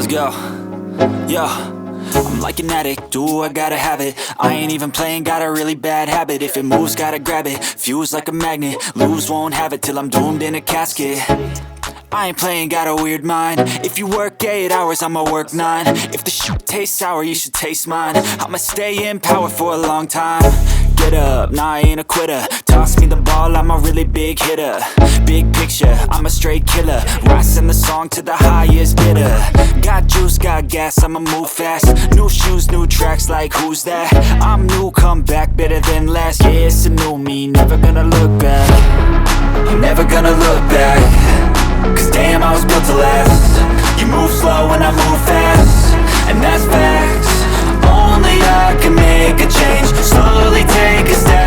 Let's go. Yo, I'm like an addict, do I gotta have it. I ain't even playing, got a really bad habit. If it moves, gotta grab it, fuse like a magnet. Lose, won't have it till I'm doomed in a casket. I ain't playing, got a weird mind. If you work 8 hours, I'ma work 9. If the shit tastes sour, you should taste mine. I'ma stay in power for a long time. Get up, nah, I ain't a quitter. Toss me the ball, I'm a really big hitter. Big picture, I'm a straight killer. Rising the song to the highest bidder. Got juice, got gas, I'ma move fast. New shoes, new tracks, like who's that? I'm new, come back, better than last. Yeah, it's a new me, never gonna look back. I'm never gonna look back. Cause damn, I was built to last. You move slow and I move fast, and that's facts. Only I can make a change. Slowly take a step.